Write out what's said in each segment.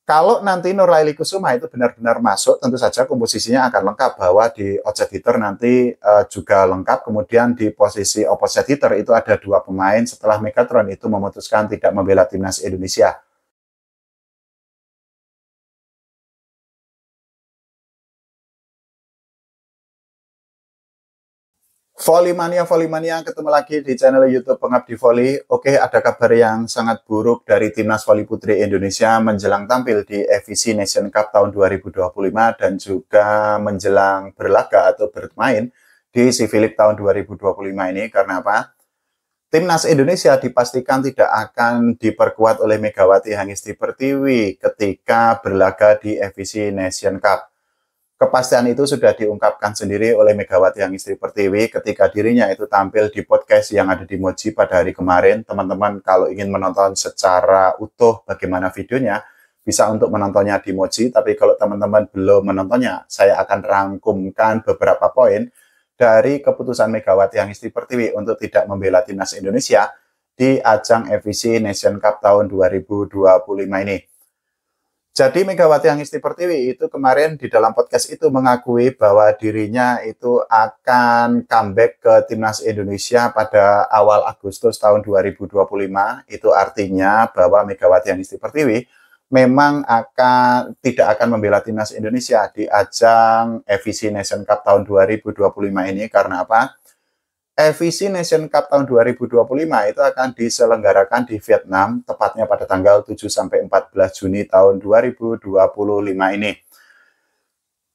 Kalau nanti Nurlaili Kusuma itu benar-benar masuk, tentu saja komposisinya akan lengkap bahwa di outset hitter nanti juga lengkap. Kemudian di posisi opposite hitter itu ada dua pemain setelah Megatron itu memutuskan tidak membela timnas Indonesia. Volley Mania, ketemu lagi di channel YouTube Pengabdi Volley. Oke, ada kabar yang sangat buruk dari Timnas Volley Putri Indonesia menjelang tampil di FIC Nation Cup tahun 2025 dan juga menjelang berlaga atau bermain di SEA Philips tahun 2025 ini. Karena apa? Timnas Indonesia dipastikan tidak akan diperkuat oleh Megawati Hangisti Pertiwi ketika berlaga di FIC Nation Cup. Kepastian itu sudah diungkapkan sendiri oleh Megawati Hangisti Pertiwi ketika dirinya itu tampil di podcast yang ada di Moji pada hari kemarin. Teman-teman kalau ingin menonton secara utuh bagaimana videonya, bisa untuk menontonnya di Moji. Tapi kalau teman-teman belum menontonnya, saya akan rangkumkan beberapa poin dari keputusan Megawati Hangisti Pertiwi untuk tidak membela timnas Indonesia di ajang FIC Nation Cup tahun 2025 ini. Jadi Megawati Hangisti Pertiwi itu kemarin di dalam podcast itu mengakui bahwa dirinya itu akan comeback ke timnas Indonesia pada awal Agustus tahun 2025. Itu artinya bahwa Megawati Hangisti Pertiwi memang tidak akan membela timnas Indonesia di ajang FIC Nation Cup tahun 2025 ini. Karena apa? FIC Nation Cup tahun 2025 itu akan diselenggarakan di Vietnam, tepatnya pada tanggal 7-14 Juni tahun 2025 ini.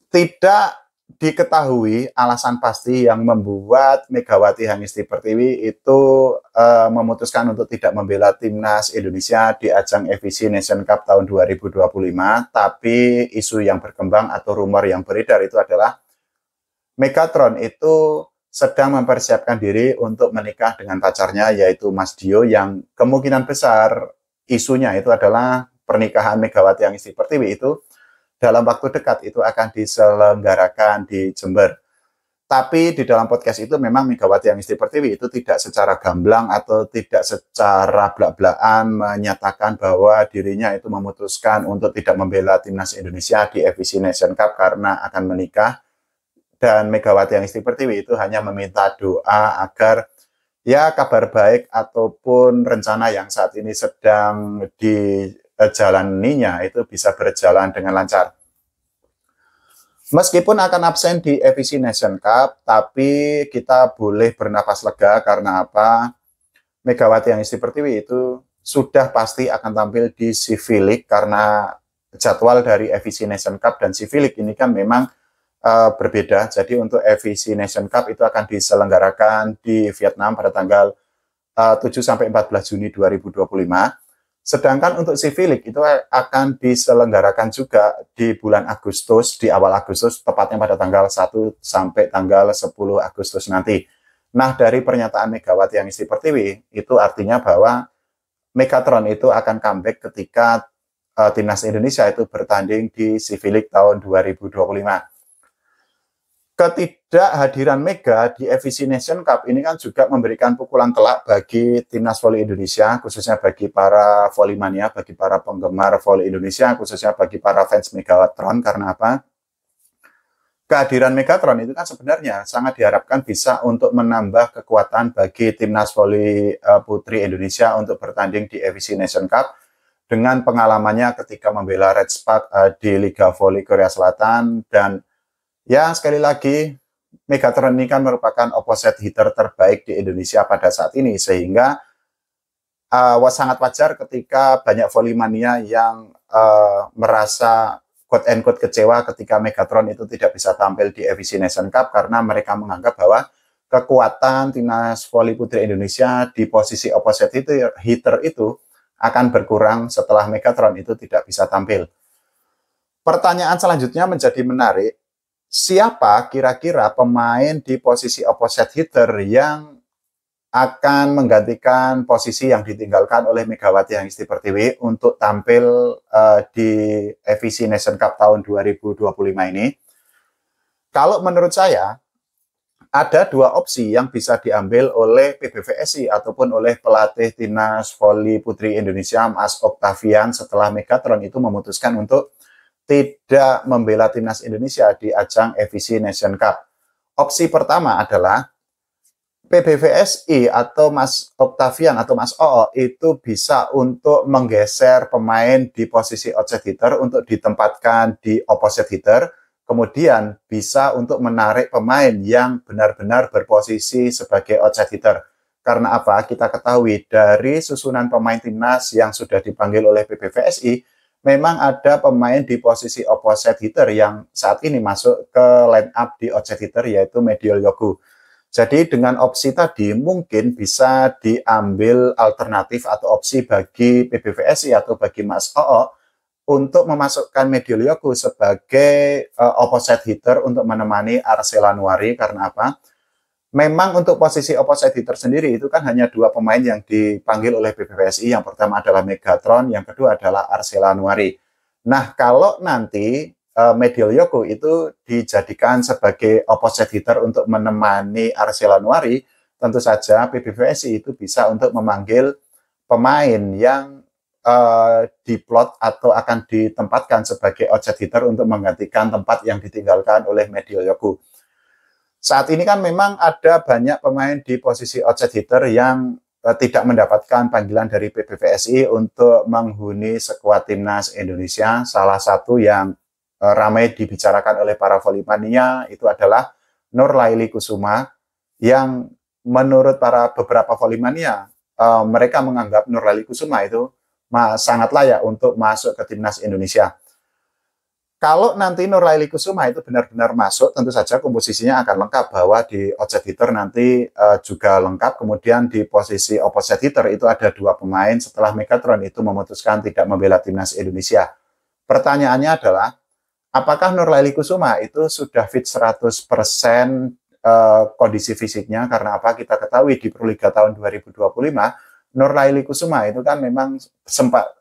Tidak diketahui alasan pasti yang membuat Megawati Hangisti Pertiwi itu memutuskan untuk tidak membela timnas Indonesia di ajang FIC Nation Cup tahun 2025, tapi isu yang berkembang atau rumor yang beredar itu adalah Megatron itu sedang mempersiapkan diri untuk menikah dengan pacarnya yaitu Mas Dio, yang kemungkinan besar isunya itu adalah pernikahan Megawati Hangisti Pertiwi itu dalam waktu dekat itu akan diselenggarakan di Jember. Tapi di dalam podcast itu memang Megawati Hangisti Pertiwi itu tidak secara gamblang atau tidak secara blak-blakan menyatakan bahwa dirinya itu memutuskan untuk tidak membela timnas Indonesia di FIC Nation Cup karena akan menikah. Dan Megawati Hangisti Pertiwi itu hanya meminta doa agar ya kabar baik ataupun rencana yang saat ini sedang dijalaninya itu bisa berjalan dengan lancar. Meskipun akan absen di FIC Nation Cup, tapi kita boleh bernapas lega karena apa? Megawati Hangisti Pertiwi itu sudah pasti akan tampil di SEA Philips karena jadwal dari FIC Nation Cup dan SEA Philips ini kan memang berbeda. Jadi untuk FIC Nation Cup itu akan diselenggarakan di Vietnam pada tanggal 7-14 Juni 2025. Sedangkan untuk SEA Philips itu akan diselenggarakan juga di bulan Agustus, di awal Agustus, tepatnya pada tanggal 1 sampai tanggal 10 Agustus nanti. Nah, dari pernyataan Megawati Hangisti Pertiwi, itu artinya bahwa Megatron itu akan comeback ketika timnas Indonesia itu bertanding di SEA Philips tahun 2025. Ketidakhadiran Mega di FIC Nation Cup ini kan juga memberikan pukulan telak bagi timnas voli Indonesia, khususnya bagi para volley mania, bagi para penggemar volley Indonesia, khususnya bagi para fans Megatron. Karena apa? Kehadiran Megatron itu kan sebenarnya sangat diharapkan bisa untuk menambah kekuatan bagi timnas voli putri Indonesia untuk bertanding di FIC Nation Cup dengan pengalamannya ketika membela Red Spark di Liga Voli Korea Selatan. Dan ya, sekali lagi, Megatron ini kan merupakan opposite hitter terbaik di Indonesia pada saat ini, sehingga sangat wajar ketika banyak volley mania yang merasa quote-unquote kecewa ketika Megatron itu tidak bisa tampil di FIC Nation Cup karena mereka menganggap bahwa kekuatan timnas volley putri Indonesia di posisi opposite hitter itu akan berkurang setelah Megatron itu tidak bisa tampil. Pertanyaan selanjutnya menjadi menarik. Siapa kira-kira pemain di posisi opposite hitter yang akan menggantikan posisi yang ditinggalkan oleh Megawati Hangisti Pertiwi untuk tampil di FIC Nation Cup tahun 2025 ini? Kalau menurut saya, ada dua opsi yang bisa diambil oleh PBVSI ataupun oleh pelatih Timnas Voli Putri Indonesia Mas Octavian setelah Megatron itu memutuskan untuk tidak membela Timnas Indonesia di ajang FIC Nation Cup. Opsi pertama adalah PBVSI atau Mas Octavian atau Mas Oo itu bisa untuk menggeser pemain di posisi outside hitter untuk ditempatkan di opposite hitter, kemudian bisa untuk menarik pemain yang benar-benar berposisi sebagai outside hitter. Karena apa? Kita ketahui dari susunan pemain timnas yang sudah dipanggil oleh PBVSI, memang ada pemain di posisi opposite hitter yang saat ini masuk ke line up di outside hitter, yaitu Mediol Yogu. Jadi dengan opsi tadi mungkin bisa diambil alternatif atau opsi bagi PBVSI atau bagi Mas Oo untuk memasukkan Mediol Yogu sebagai opposite hitter untuk menemani Arcela Nuari. Karena apa? Memang untuk posisi opposite hitter sendiri itu kan hanya dua pemain yang dipanggil oleh PBVSI. Yang pertama adalah Megatron, yang kedua adalah Arcela Nuari. Nah, kalau nanti Mediol Yogu itu dijadikan sebagai opposite hitter untuk menemani Arcela Nuari, tentu saja PBVSI itu bisa untuk memanggil pemain yang diplot atau akan ditempatkan sebagai outside hitter untuk menggantikan tempat yang ditinggalkan oleh Mediol Yogu. Saat ini kan memang ada banyak pemain di posisi outside hitter yang tidak mendapatkan panggilan dari PBVSI untuk menghuni skuad Timnas Indonesia. Salah satu yang ramai dibicarakan oleh para volley-mania itu adalah Nurlaili Kusuma, yang menurut beberapa volley-mania mereka menganggap Nurlaili Kusuma itu sangat layak untuk masuk ke Timnas Indonesia. Kalau nanti Nurlaili Kusuma itu benar-benar masuk, tentu saja komposisinya akan lengkap, bahwa di outside hitter nanti juga lengkap. Kemudian di posisi opposite hitter itu ada dua pemain setelah Megatron itu memutuskan tidak membela Timnas Indonesia. Pertanyaannya adalah, apakah Nurlaili Kusuma itu sudah fit 100% kondisi fisiknya? Karena apa? Kita ketahui di Proliga tahun 2025, Nurlaili Kusuma itu kan memang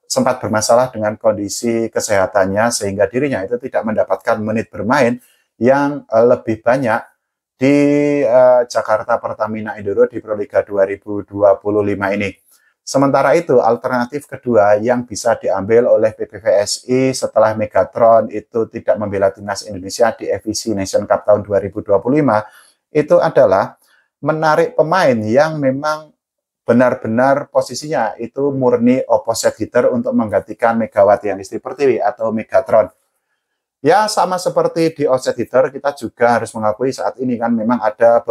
sempat bermasalah dengan kondisi kesehatannya, sehingga dirinya itu tidak mendapatkan menit bermain yang lebih banyak di Jakarta Pertamina Indoro di Proliga 2025 ini. Sementara itu, alternatif kedua yang bisa diambil oleh PBVSI setelah Megatron itu tidak membela Timnas Indonesia di FIC Nation Cup tahun 2025, itu adalah menarik pemain yang memang benar-benar posisinya itu murni opposite hitter untuk menggantikan Megawati Anisti Pertiwi atau Megatron. Ya, sama seperti di outside hitter, kita juga harus mengakui saat ini kan memang ada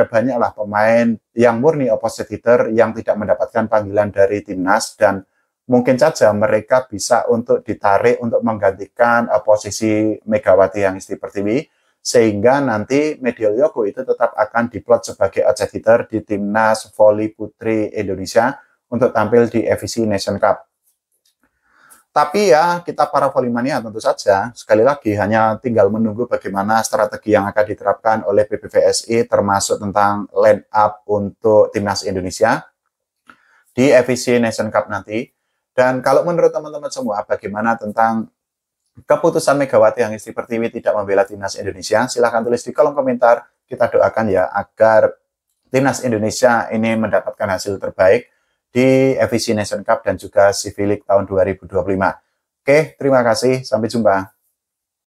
banyaklah pemain yang murni opposite hitter yang tidak mendapatkan panggilan dari timnas, dan mungkin saja mereka bisa untuk ditarik untuk menggantikan posisi Megawati Anisti Pertiwi, sehingga nanti Mediol Yogu itu tetap akan diplot sebagai outside hitter di Timnas Voli Putri Indonesia untuk tampil di FIC Nation Cup. Tapi ya, kita para volley-mania tentu saja, sekali lagi, hanya tinggal menunggu bagaimana strategi yang akan diterapkan oleh PBVSI, termasuk tentang line up untuk Timnas Indonesia di FIC Nation Cup nanti. Dan kalau menurut teman-teman semua, bagaimana tentang keputusan Megawati Anisti Pertiwi tidak membela Timnas Indonesia? Silahkan tulis di kolom komentar. Kita doakan ya, agar Timnas Indonesia ini mendapatkan hasil terbaik di FIC Nation Cup dan juga Civic tahun 2025. Oke, terima kasih. Sampai jumpa.